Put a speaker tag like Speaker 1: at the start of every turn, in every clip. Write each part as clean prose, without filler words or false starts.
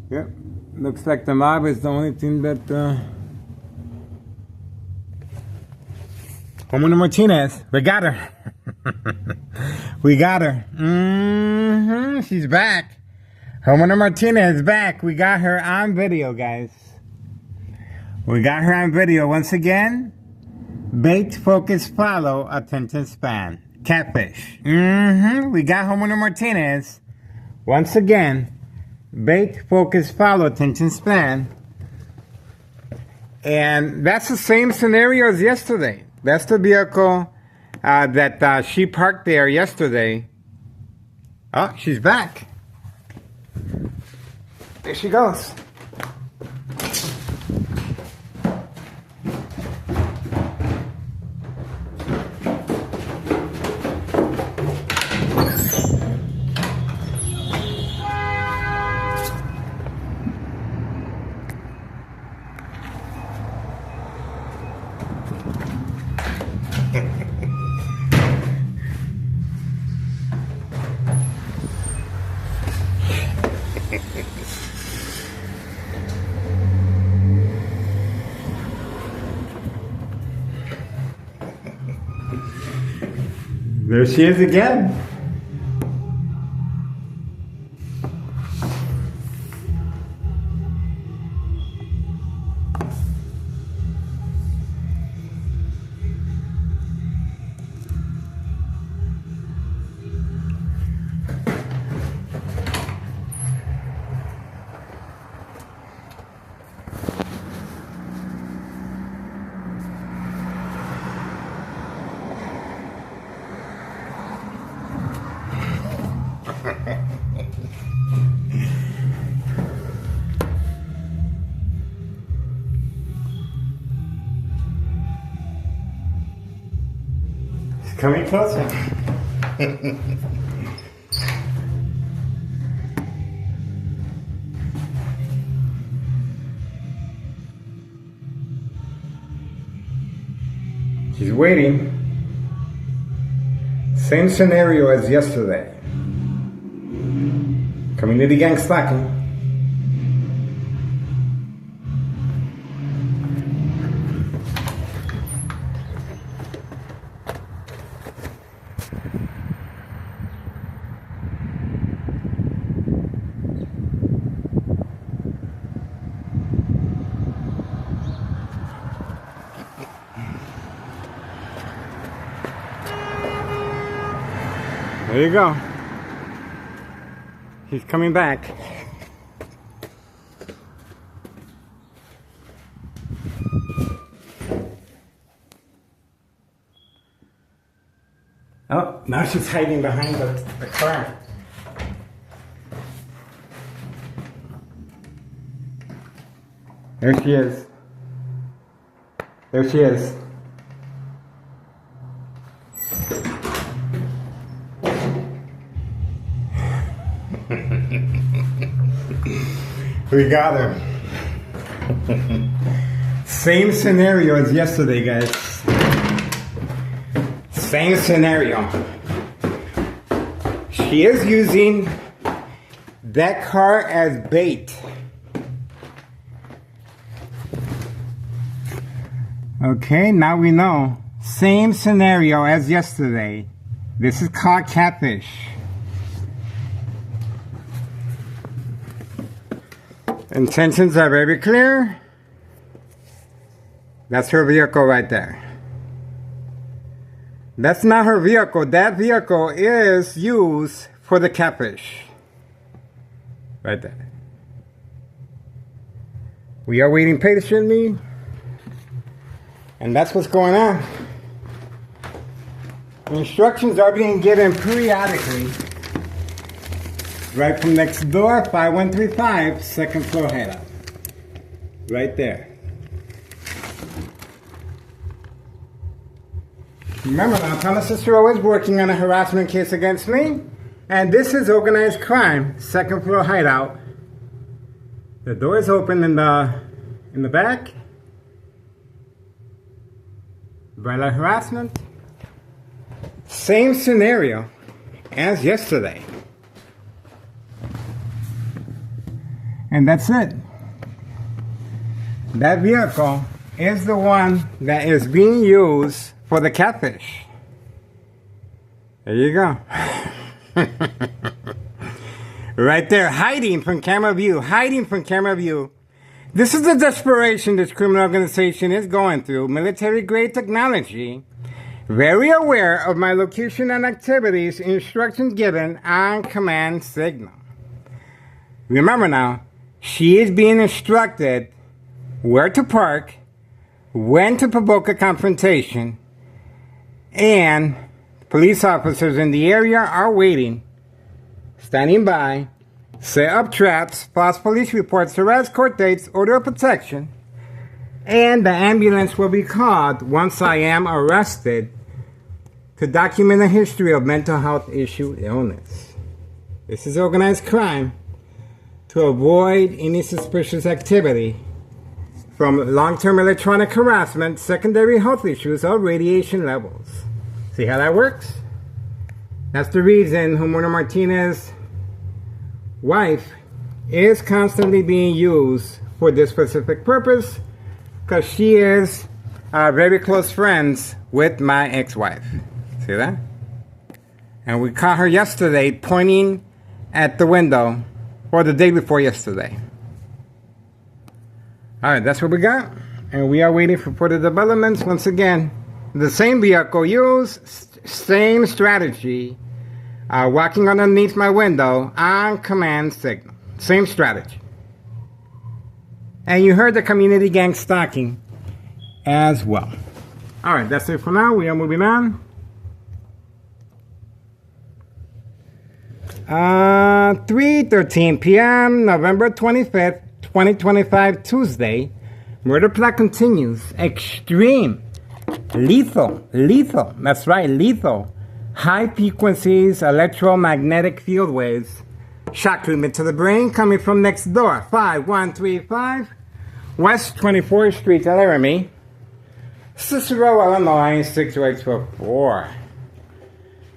Speaker 1: Yep. Looks like the mob is the only thing that Homina Martinez. We got her. We got her. She's back. Homina Martinez is back. We got her on video, guys. We got her on video once again. Bait, focus, follow, attention span. Catfish. We got Homina Martinez once again. Bait, focus, follow, attention span. And that's the same scenario as yesterday. That's the vehicle that she parked there yesterday. Oh, she's back. There she goes. There she is again. Coming closer. She's waiting. Same scenario as yesterday. Coming to the gang slacking. There you go. He's coming back. Oh, now she's hiding behind the car. There she is. There she is. We got her. Same scenario as yesterday, guys. Same scenario. She is using that car as bait. Okay, now we know. Same scenario as yesterday. This is called catfish. Intentions are very clear. That's her vehicle right there. That's not her vehicle. That vehicle is used for the catfish. Right there. We are waiting patiently. And that's what's going on. Instructions are being given periodically. Right from next door, 5135, second floor hideout. Right there. Remember now, Thomas Cicero is working on a harassment case against me. And this is organized crime, second floor hideout. The door is open in the back. Violent harassment. Same scenario as yesterday. And that's it. That vehicle is the one that is being used for the catfish. There you go. Right there, hiding from camera view, hiding from camera view. This is the desperation this criminal organization is going through. Military-grade technology. Very aware of my location and activities, instructions given on command signal. Remember now, she is being instructed where to park, when to provoke a confrontation, and police officers in the area are waiting, standing by, set up traps, false police reports, arrest, court dates, order of protection, and the ambulance will be called once I am arrested to document a history of mental health issue illness. This is organized crime to avoid any suspicious activity from long-term electronic harassment, secondary health issues, or radiation levels. See how that works? That's the reason Homeowner Martinez's wife is constantly being used for this specific purpose, because she is very close friends with my ex-wife. See that? And we caught her yesterday pointing at the window, or the day before yesterday. Alright, that's what we got. And we are waiting for further developments. Once again, the same vehicle used, same strategy, walking underneath my window on command signal. Same strategy. And you heard the community gang stalking as well. Alright, that's it for now. We are moving on. 3:13 p.m. November 25th, 2025, Tuesday. Murder plot continues. Extreme. Lethal. That's right, lethal. High frequencies, electromagnetic field waves. Shock treatment to the brain coming from next door. 5135 West 24th Street, Laramie. Cicero, Illinois, 62824.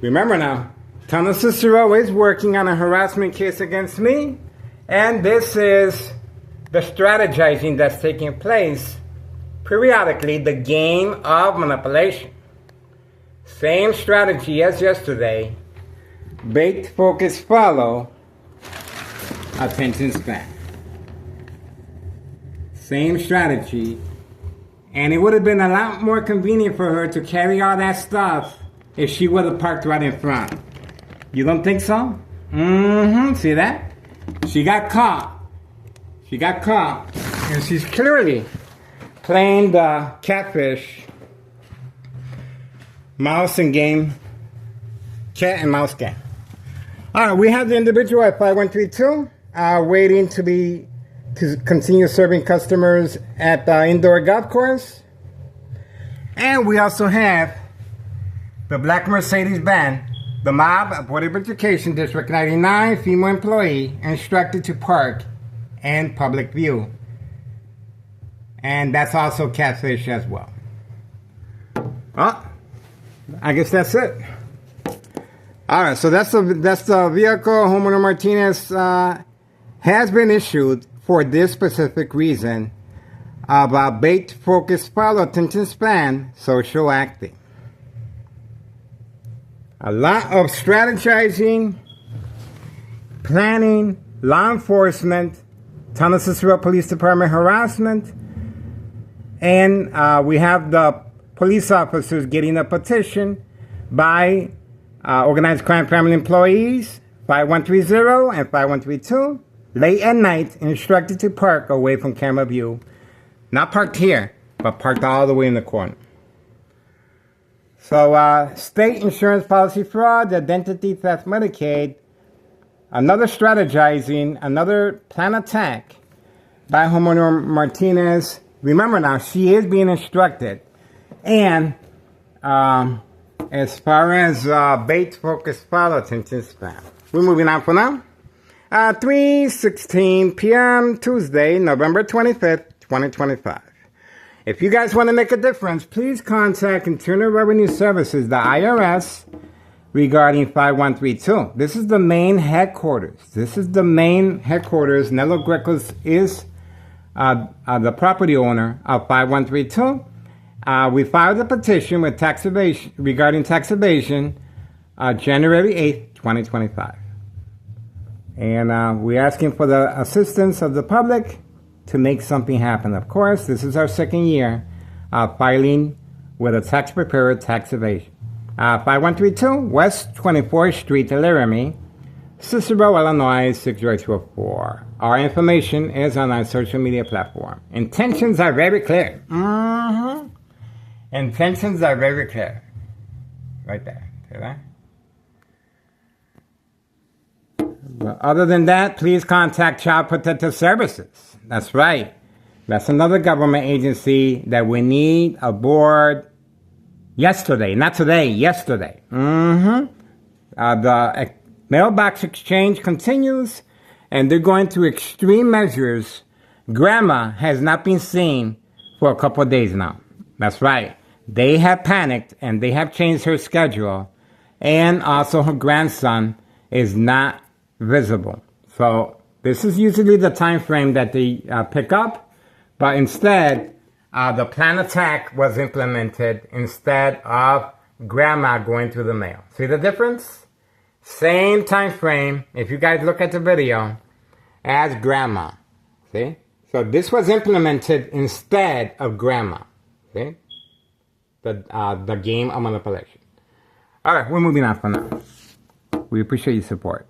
Speaker 1: Remember now, Town of Cicero is working on a harassment case against me, and this is the strategizing that's taking place periodically, the game of manipulation. Same strategy as yesterday. Bait, focus, follow, attention span. Same strategy, and it would have been a lot more convenient for her to carry all that stuff if she would have parked right in front. You don't think so? See that? She got caught. And she's clearly playing the catfish mouse and game, cat and mouse game. Alright, we have the individual at 5132 waiting to continue serving customers at the indoor golf course. And we also have the black Mercedes-Benz. The mob, Board of Education, District 99, female employee, instructed to park in public view. And that's also catfish as well. Well, I guess that's it. Alright, so that's the vehicle Homeowner Martinez has been issued for this specific reason about bait, focus, follow, attention span, social acting. A lot of strategizing, planning, law enforcement, Town of Cicero Police Department harassment, and we have the police officers getting a petition by organized crime family employees, 5130 and 5132, late at night, instructed to park away from camera view. Not parked here, but parked all the way in the corner. So, state insurance policy fraud, identity theft, Medicaid, another strategizing, another plan attack by Homeowner Martinez. Remember now, she is being instructed. And as far as bait, focus, follow, attention span. We're moving on for now. 3:16 p.m. Tuesday, November 25th, 2025. If you guys want to make a difference, please contact Internal Revenue Services, the IRS, regarding 5132. This is the main headquarters. This is the main headquarters. Nello Greco's is the property owner of 5132. We filed a petition with tax evasion regarding tax evasion January 8th, 2025. And we're asking for the assistance of the public to make something happen. Of course, this is our second year filing with a tax preparer tax evasion. 5132 West 24th Street, Laramie, Cicero, Illinois 60204. Our information is on our social media platform. Intentions are very clear. Intentions are very clear. Right there. See that? But other than that, please contact Child Protective Services. That's right. That's another government agency that we need aboard yesterday. Not today, yesterday. The mailbox exchange continues, and they're going through extreme measures. Grandma has not been seen for a couple of days now. That's right. They have panicked, and they have changed her schedule, and also her grandson is not visible. So this is usually the time frame that they pick up, but instead, the plan attack was implemented instead of grandma going through the mail. See the difference? Same time frame, if you guys look at the video, as grandma. See? So this was implemented instead of grandma. See? The game of manipulation. All right, we're moving on for now. We appreciate your support.